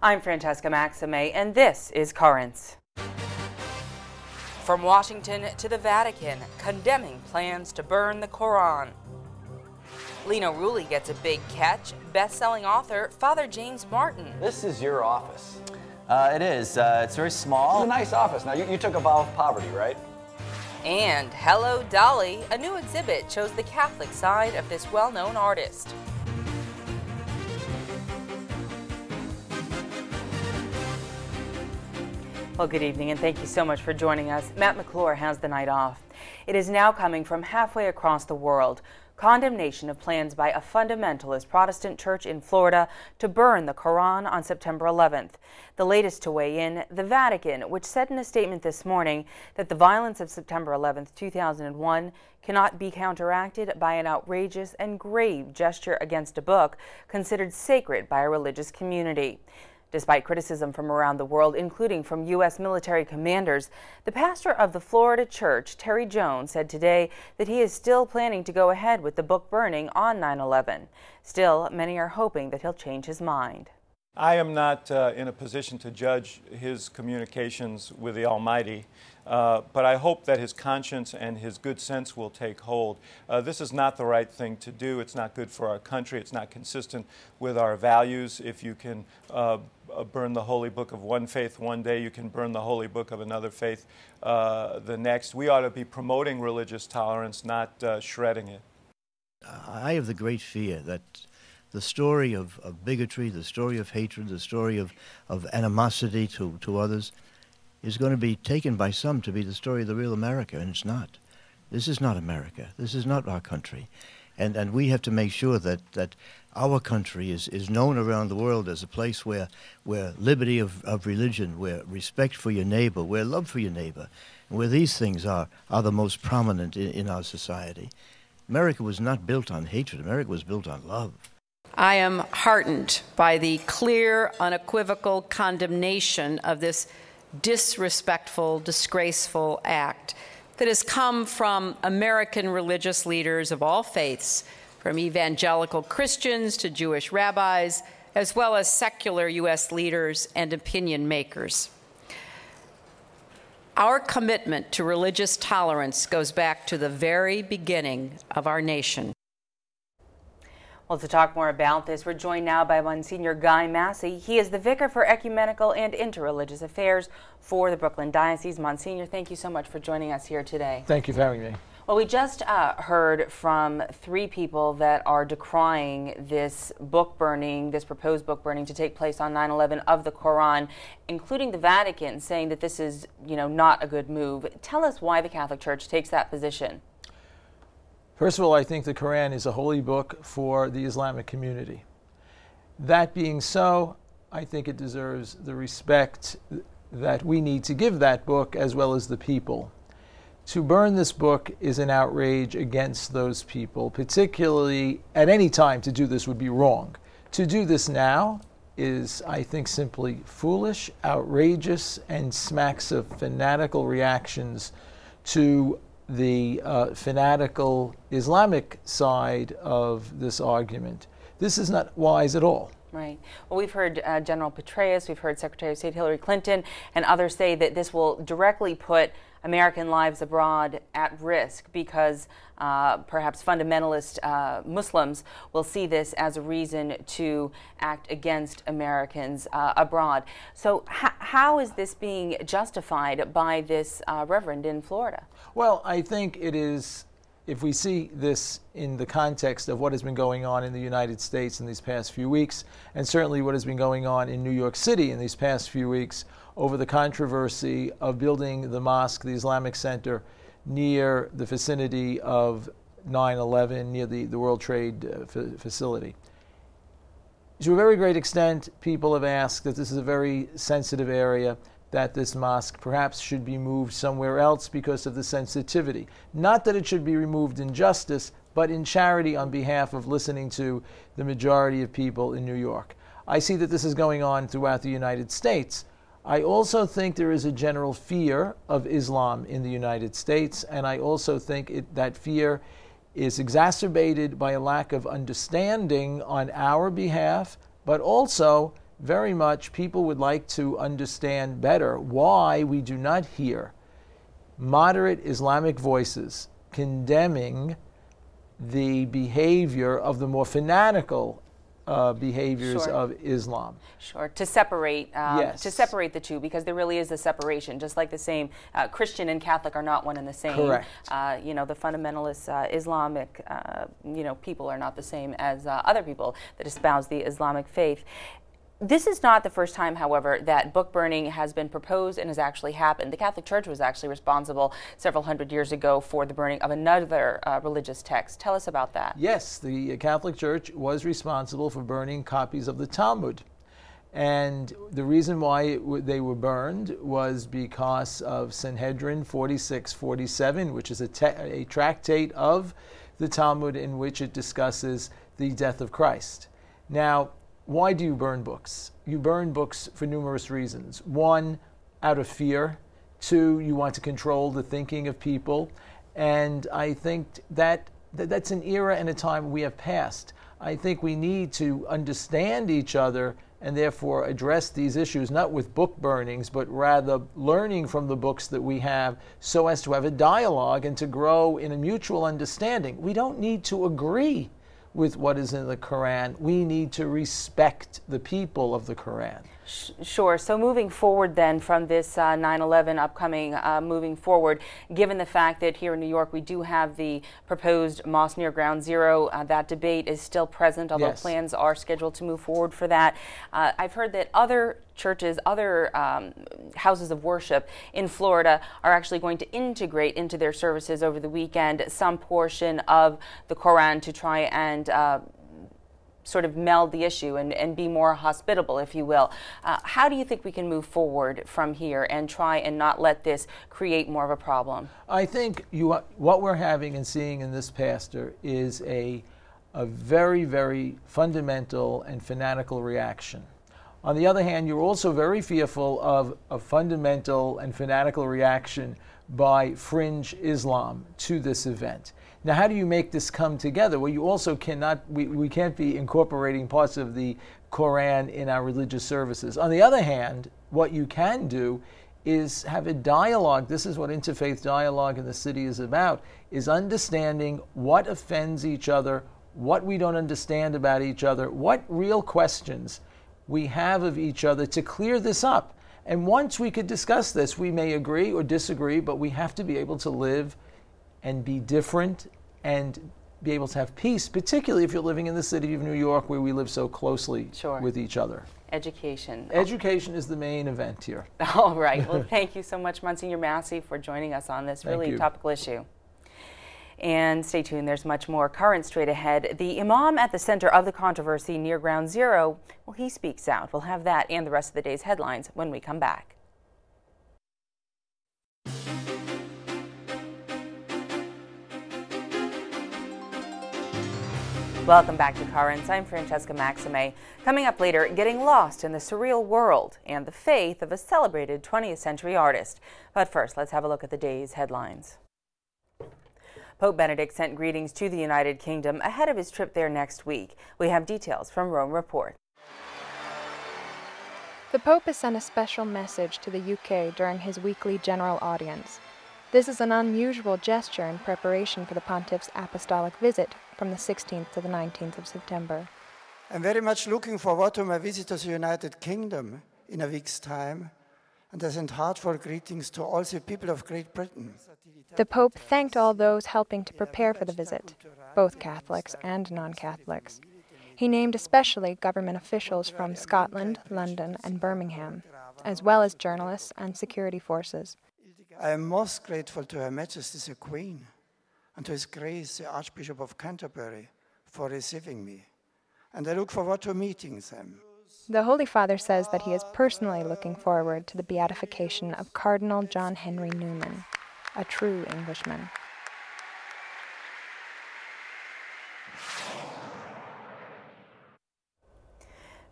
I'm Francesca Maxime, and this is Currents. From Washington to the Vatican, condemning plans to burn the Koran. Lino Rulli gets a big catch. Best-selling author Father James Martin. This is your office. It is. It's very small. It's a nice office. Now, you took a vow of poverty, right? And Hello, Dali, a new exhibit shows the Catholic side of this well-known artist. Well, good evening, and thank you so much for joining us. Matt McClure has the night off. It is now coming from halfway across the world. Condemnation of plans by a fundamentalist Protestant church in Florida to burn the Koran on September 11th. The latest to weigh in, the Vatican, which said in a statement this morning that the violence of September 11th, 2001 cannot be counteracted by an outrageous and grave gesture against a book considered sacred by a religious community. Despite criticism from around the world, including from U.S. military commanders, the pastor of the Florida church, Terry Jones, said today that he is still planning to go ahead with the book burning on 9/11. Still, many are hoping that he'll change his mind. I am not in a position to judge his communications with the Almighty, but I hope that his conscience and his good sense will take hold. This is not the right thing to do. It's not good for our country. It's not consistent with our values. If you can burn the holy book of one faith one day, you can burn the holy book of another faith the next. We ought to be promoting religious tolerance, not shredding it. I have the great fear that the story of bigotry, the story of hatred, the story of animosity to others is going to be taken by some to be the story of the real America, and it's not. This is not America. This is not our country. And we have to make sure that our country is known around the world as a place where liberty of religion, where respect for your neighbor, where love for your neighbor, and where these things are the most prominent in our society. America was not built on hatred. America was built on love. I am heartened by the clear, unequivocal condemnation of this disrespectful, disgraceful act that has come from American religious leaders of all faiths, from evangelical Christians to Jewish rabbis, as well as secular U.S. leaders and opinion makers. Our commitment to religious tolerance goes back to the very beginning of our nation. Well, to talk more about this, we're joined now by Monsignor Guy Massey. He is the Vicar for Ecumenical and Interreligious Affairs for the Brooklyn Diocese. Monsignor, thank you so much for joining us here today. Thank you for having me. Well, we just heard from 3 people that are decrying this book burning, this proposed book burning to take place on 9/11 of the Koran, including the Vatican, saying that this is, not a good move. Tell us why the Catholic Church takes that position. First of all, I think the Quran is a holy book for the Islamic community. That being so, I think it deserves the respect that we need to give that book as well as the people. To burn this book is an outrage against those people, particularly at any time to do this would be wrong. To do this now is, I think, simply foolish, outrageous, and smacks of fanatical reactions to the fanatical Islamic side of this argument. This is not wise at all. Right. Well, we've heard General Petraeus, we've heard Secretary of State Hillary Clinton, and others say that this will directly put American lives abroad at risk because perhaps fundamentalist Muslims will see this as a reason to act against Americans abroad. So how is this being justified by this reverend in Florida? Well, I think it is, if we see this in the context of what has been going on in the United States in these past few weeks, and certainly what has been going on in New York City in these past few weeks over the controversy of building the mosque, the Islamic Center, near the vicinity of 9/11, near the World Trade facility. To a very great extent, people have asked that this is a very sensitive area, that this mosque perhaps should be moved somewhere else because of the sensitivity. Not that it should be removed in justice, but in charity on behalf of listening to the majority of people in New York. I see that this is going on throughout the United States. I also think there is a general fear of Islam in the United States, and I also think that fear is exacerbated by a lack of understanding on our behalf, but also very much people would like to understand better why we do not hear moderate Islamic voices condemning the behavior of the more fanatical behaviors Sure. of Islam. Sure, to separate Yes. the two, because there really is a separation, just like the same Christian and Catholic are not one and the same. Correct. You know, the fundamentalist Islamic people are not the same as other people that espouse the Islamic faith. This is not the first time, however, that book burning has been proposed and has actually happened. The Catholic Church was actually responsible several hundred years ago for the burning of another religious text. Tell us about that. Yes, the Catholic Church was responsible for burning copies of the Talmud. And the reason why they were burned was because of Sanhedrin 46-47, which is a tractate of the Talmud in which it discusses the death of Christ. Now, why do you burn books? You burn books for numerous reasons. One, out of fear. Two, you want to control the thinking of people. And I think that's an era and a time we have passed. I think we need to understand each other and therefore address these issues, not with book burnings, but rather learning from the books that we have so as to have a dialogue and to grow in a mutual understanding. We don't need to agree with what is in the Koran. We need to respect the people of the Koran. Sure. So moving forward then from this 9/11 upcoming, moving forward, given the fact that here in New York we do have the proposed mosque near Ground Zero, that debate is still present, although Yes. plans are scheduled to move forward for that. I've heard that other churches, other houses of worship in Florida are actually going to integrate into their services over the weekend some portion of the Koran to try and sort of meld the issue and be more hospitable, if you will. How do you think we can move forward from here and try and not let this create more of a problem? I think what we're having and seeing in this pastor is a very, very fundamental and fanatical reaction. On the other hand, you're also very fearful of a fundamental and fanatical reaction by fringe Islam to this event. Now, how do you make this come together? Well, you also cannot, we can't be incorporating parts of the Koran in our religious services. On the other hand, what you can do is have a dialogue. This is what interfaith dialogue in the city is about, is understanding what offends each other, what we don't understand about each other, what real questions we have of each other to clear this up. And once we could discuss this, we may agree or disagree, but we have to be able to live and be different and be able to have peace, particularly if you're living in the city of New York where we live so closely with each other. Education. Education is the main event here. All right. Well, thank you so much, Monsignor Massey, for joining us on this really topical issue. And stay tuned, there's much more current straight ahead. The imam at the center of the controversy near Ground Zero, well, he speaks out. We'll have that and the rest of the day's headlines when we come back. Welcome back to Currents. I'm Francesca Maxime. Coming up later, getting lost in the surreal world and the faith of a celebrated 20th century artist. But first, let's have a look at the day's headlines. Pope Benedict sent greetings to the United Kingdom ahead of his trip there next week. We have details from Rome Report. The Pope has sent a special message to the UK during his weekly general audience. This is an unusual gesture in preparation for the Pontiff's apostolic visit from the 16th to the 19th of September. I'm very much looking forward to my visit to the United Kingdom in a week's time, and I send heartfelt greetings to all the people of Great Britain. The Pope thanked all those helping to prepare for the visit, both Catholics and non-Catholics. He named especially government officials from Scotland, London, and Birmingham, as well as journalists and security forces. I am most grateful to Her Majesty the Queen and to His Grace the Archbishop of Canterbury for receiving me, and I look forward to meeting them. The Holy Father says that he is personally looking forward to the beatification of Cardinal John Henry Newman, a true Englishman.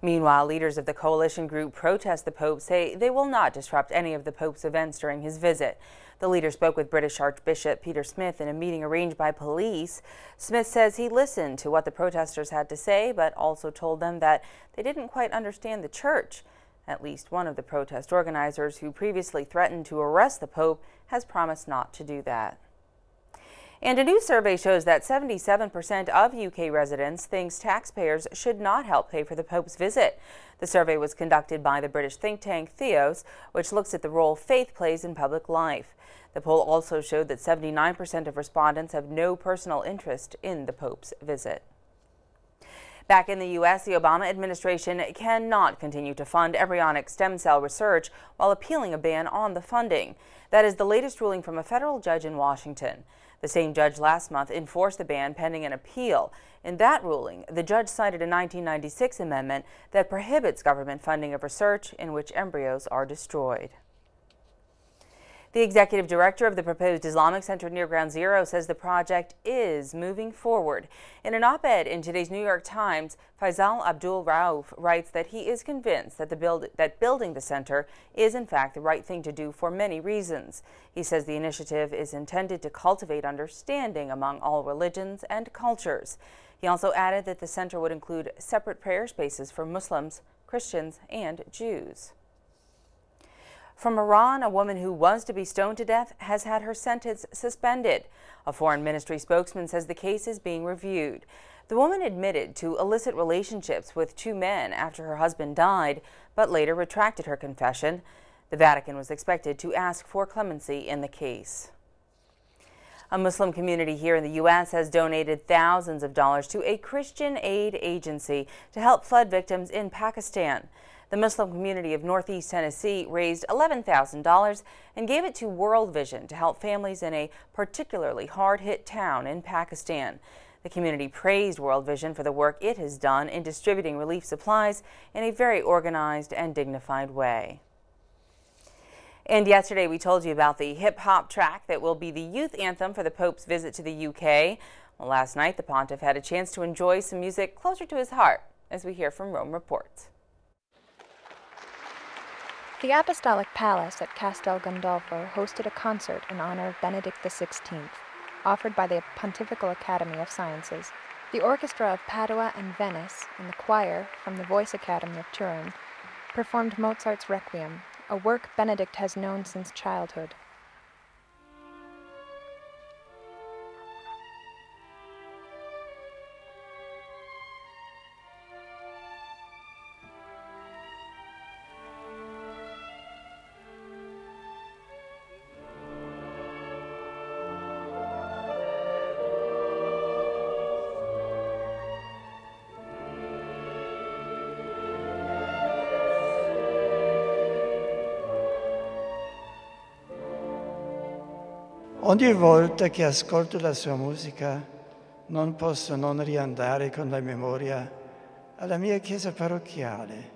Meanwhile, leaders of the coalition group Protest the Pope say they will not disrupt any of the Pope's events during his visit. The leader spoke with British Archbishop Peter Smith in a meeting arranged by police. Smith says he listened to what the protesters had to say, but also told them that they didn't quite understand the church. At least one of the protest organizers, who previously threatened to arrest the Pope, has promised not to do that. And a new survey shows that 77% of UK residents thinks taxpayers should not help pay for the Pope's visit. The survey was conducted by the British think tank Theos, which looks at the role faith plays in public life. The poll also showed that 79% of respondents have no personal interest in the Pope's visit. Back in the U.S., the Obama administration cannot continue to fund embryonic stem cell research while appealing a ban on the funding. That is the latest ruling from a federal judge in Washington. The same judge last month enforced the ban pending an appeal. In that ruling, the judge cited a 1996 amendment that prohibits government funding of research in which embryos are destroyed. The executive director of the proposed Islamic Center near Ground Zero says the project is moving forward. In an op-ed in today's New York Times, Faisal Abdul Rauf writes that he is convinced that building the center is in fact the right thing to do for many reasons. He says the initiative is intended to cultivate understanding among all religions and cultures. He also added that the center would include separate prayer spaces for Muslims, Christians, and Jews. From Iran, a woman who was to be stoned to death has had her sentence suspended. A foreign ministry spokesman says the case is being reviewed. The woman admitted to illicit relationships with two men after her husband died, but later retracted her confession. The Vatican was expected to ask for clemency in the case. A Muslim community here in the U.S. has donated thousands of dollars to a Christian aid agency to help flood victims in Pakistan. The Muslim community of Northeast Tennessee raised $11,000 and gave it to World Vision to help families in a particularly hard-hit town in Pakistan. The community praised World Vision for the work it has done in distributing relief supplies in a very organized and dignified way. And yesterday we told you about the hip-hop track that will be the youth anthem for the Pope's visit to the UK. Well, last night the pontiff had a chance to enjoy some music closer to his heart, as we hear from Rome Reports. The Apostolic Palace at Castel Gandolfo hosted a concert in honor of Benedict XVI, offered by the Pontifical Academy of Sciences. The Orchestra of Padua and Venice and the choir from the Voice Academy of Turin performed Mozart's Requiem, a work Benedict has known since childhood. Ogni volta che ascolto la sua musica non posso non riandare con la memoria alla mia chiesa parrocchiale,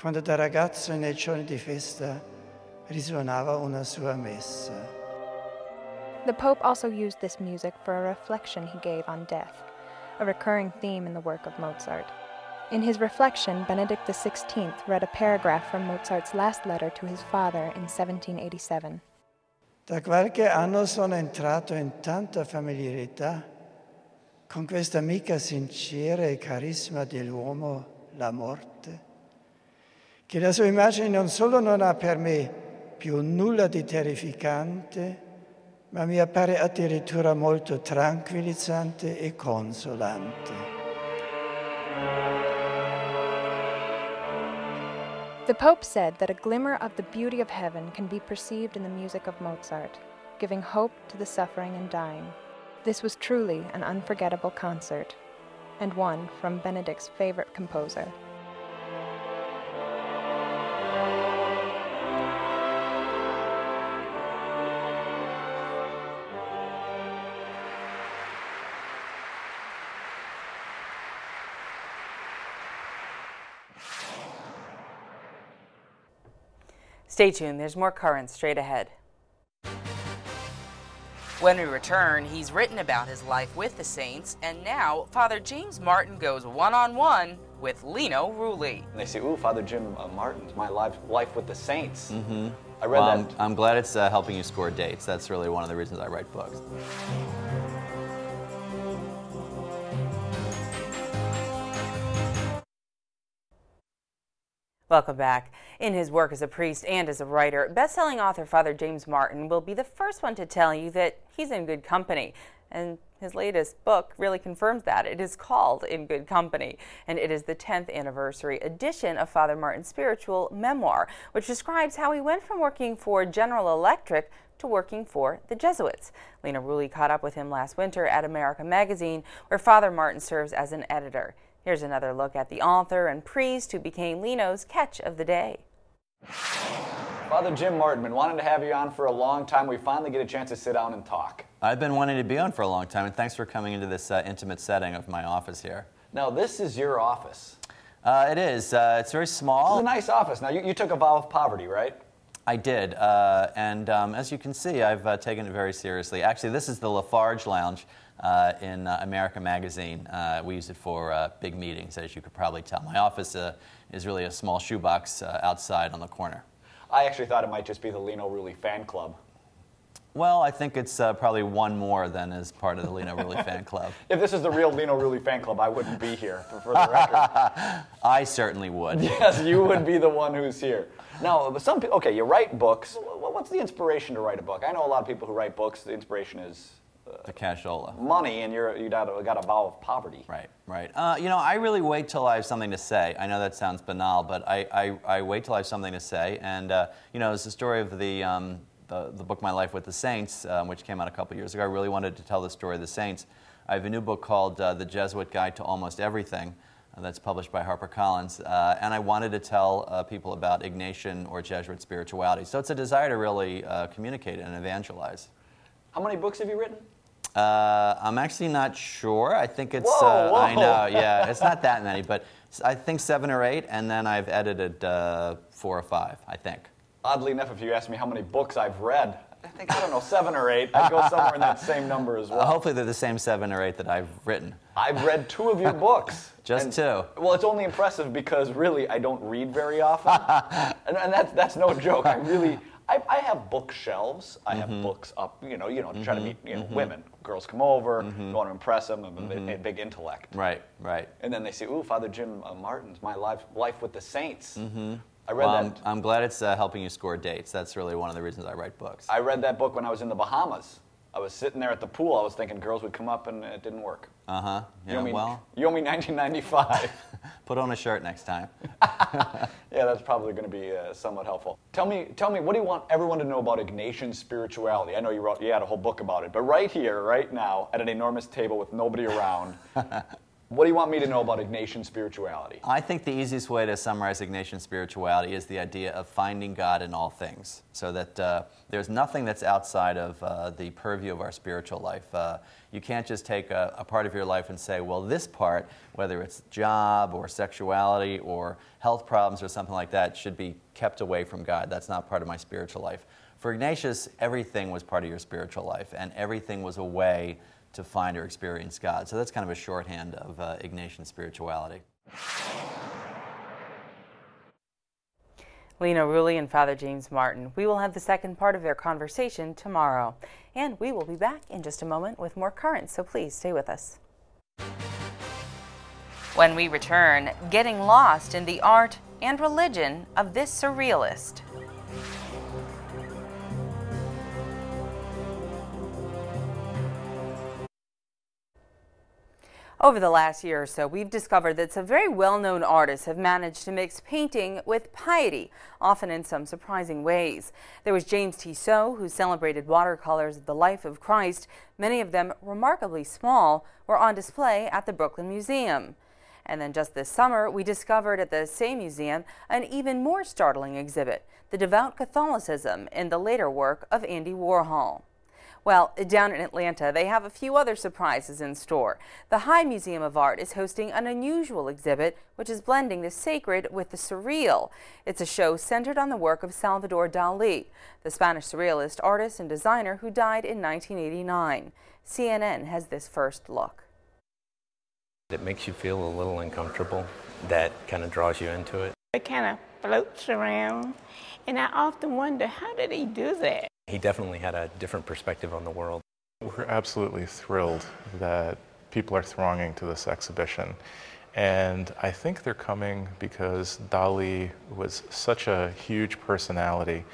quando da ragazzo nei giorni di festa risuonava una sua messa. The Pope also used this music for a reflection he gave on death, a recurring theme in the work of Mozart. In his reflection, Benedict XVI read a paragraph from Mozart's last letter to his father in 1787. Da qualche anno sono entrato in tanta familiarità con questa amica sincera e carisma dell'uomo, la morte, che la sua immagine non solo non ha per me più nulla di terrificante, ma mi appare addirittura molto tranquillizzante e consolante. The Pope said that a glimmer of the beauty of heaven can be perceived in the music of Mozart, giving hope to the suffering and dying. This was truly an unforgettable concert, and one from Benedict's favorite composer. Stay tuned, there's more currents straight ahead. When we return, he's written about his life with the saints, and now Father James Martin goes one-on-one with Lino Rulli. And they say, ooh, Father Jim Martin's my life with the saints. Mm-hmm. I read that. I'm glad it's helping you score dates. That's really one of the reasons I write books. Welcome back. In his work as a priest and as a writer, best-selling author Father James Martin will be the first one to tell you that he's in good company. And his latest book really confirms that. It is called In Good Company, and it is the 10th anniversary edition of Father Martin's spiritual memoir, which describes how he went from working for General Electric to working for the Jesuits. Lino Rulli caught up with him last winter at America magazine, where Father Martin serves as an editor. Here's another look at the author and priest who became Lino's catch of the day. Father Jim Martin, been wanting to have you on for a long time. We finally get a chance to sit down and talk. I've been wanting to be on for a long time, and thanks for coming into this intimate setting of my office here. Now, this is your office. It is. It's very small. It's a nice office. Now, you took a vow of poverty, right? I did, and as you can see, I've taken it very seriously. Actually, this is the Lafarge Lounge in America magazine. We use it for big meetings, as you could probably tell. My office is really a small shoebox outside on the corner. I actually thought it might just be the Lino Rulli fan club. Well, I think it's probably one more than as part of the Lino Rulli fan club. If this is the real Lino Rulli fan club, I wouldn't be here, for the record. I certainly would. Yes, you would be the one who's here. Now, some people, okay, you write books. What's the inspiration to write a book? I know a lot of people who write books, the inspiration is the cashola. Money, and you got a vow of poverty. Right, right. I really wait till I have something to say. I know that sounds banal, but I wait till I have something to say. And, it's the story of the book My Life with the Saints, which came out a couple years ago. I really wanted to tell the story of the saints. I have a new book called The Jesuit Guide to Almost Everything that's published by HarperCollins, and I wanted to tell people about Ignatian or Jesuit spirituality. So it's a desire to really communicate and evangelize. How many books have you written? I'm actually not sure. I think it's, whoa. I know, yeah, it's not that many, but I think 7 or 8, and then I've edited 4 or 5, I think. Oddly enough, if you ask me how many books I've read, I think, 7 or 8. I'd go somewhere in that same number as well. Hopefully they're the same 7 or 8 that I've written. I've read 2 of your books. Just 2? Well, it's only impressive because, really, I don't read very often. and that's no joke. I have bookshelves. I have books up, to try to meet women. Girls come over, you want to impress them, a big intellect. Right, right. And then they say, ooh, Father Jim Martin's My Life with the Saints. I read that. I'm glad it's helping you score dates. That's really one of the reasons I write books. I read that book when I was in the Bahamas. I was sitting there at the pool. I was thinking girls would come up, and it didn't work. Uh-huh. Yeah, you owe me $19.95. Put on a shirt next time. Yeah, that's probably going to be somewhat helpful. Tell me, what do you want everyone to know about Ignatian spirituality? I know you had a whole book about it, but right here, right now, at an enormous table with nobody around, what do you want me to know about Ignatian spirituality? I think the easiest way to summarize Ignatian spirituality is the idea of finding God in all things, so that there's nothing that's outside of the purview of our spiritual life. You can't just take a part of your life and say, well, this part, whether it's job or sexuality or health problems or something like that, should be kept away from God. That's not part of my spiritual life. For Ignatius, everything was part of your spiritual life, and everything was a way to find or experience God. So that's kind of a shorthand of Ignatian spirituality. Lino Rulli and Father James Martin. We will have the second part of their conversation tomorrow. And we will be back in just a moment with more currents, so please stay with us. When we return, getting lost in the art and religion of this surrealist. Over the last year or so, we've discovered that some very well-known artists have managed to mix painting with piety, often in some surprising ways. There was James Tissot, who celebrated watercolors of the life of Christ. Many of them, remarkably small, were on display at the Brooklyn Museum. And then just this summer, we discovered at the same museum an even more startling exhibit, the devout Catholicism in the later work of Andy Warhol. Well, down in Atlanta, they have a few other surprises in store. The High Museum of Art is hosting an unusual exhibit which is blending the sacred with the surreal. It's a show centered on the work of Salvador Dali, the Spanish surrealist artist and designer who died in 1989. CNN has this first look. It makes you feel a little uncomfortable. That kind of draws you into it. It kind of floats around, and I often wonder, how did he do that? He definitely had a different perspective on the world. We're absolutely thrilled that people are thronging to this exhibition. And I think they're coming because Dali was such a huge personality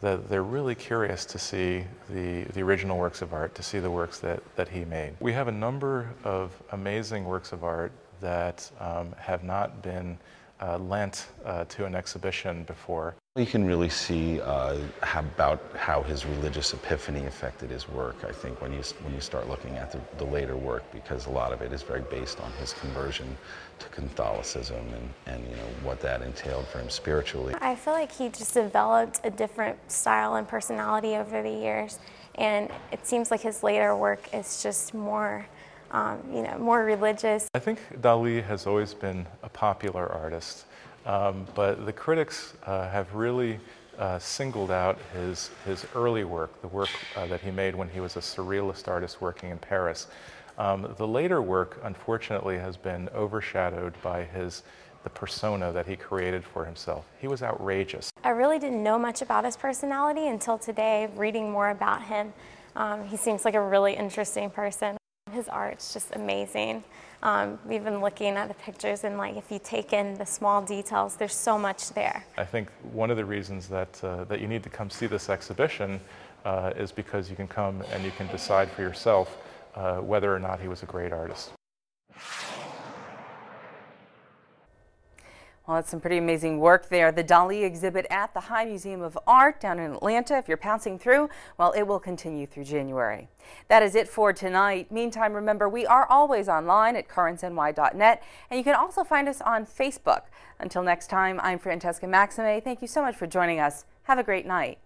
that they're really curious to see the original works of art, to see the works that he made. We have a number of amazing works of art that have not been lent to an exhibition before. You can really see about how his religious epiphany affected his work, I think, when you start looking at the later work, because a lot of it is very based on his conversion to Catholicism and you know what that entailed for him spiritually. I feel like he just developed a different style and personality over the years, and it seems like his later work is just more more religious. I think Dali has always been a popular artist, but the critics have really singled out his early work, the work that he made when he was a surrealist artist working in Paris. The later work, unfortunately, has been overshadowed by the persona that he created for himself. He was outrageous. I really didn't know much about his personality until today, reading more about him. He seems like a really interesting person. His art's just amazing. We've been looking at the pictures, and if you take in the small details, there's so much there. I think one of the reasons that you need to come see this exhibition is because you can come and you can decide for yourself whether or not he was a great artist. Well, that's some pretty amazing work there. The Dali exhibit at the High Museum of Art down in Atlanta. If you're pouncing through, well, it will continue through January. That is it for tonight. Meantime, remember, we are always online at currentsny.net, and you can also find us on Facebook. Until next time, I'm Francesca Maxime. Thank you so much for joining us. Have a great night.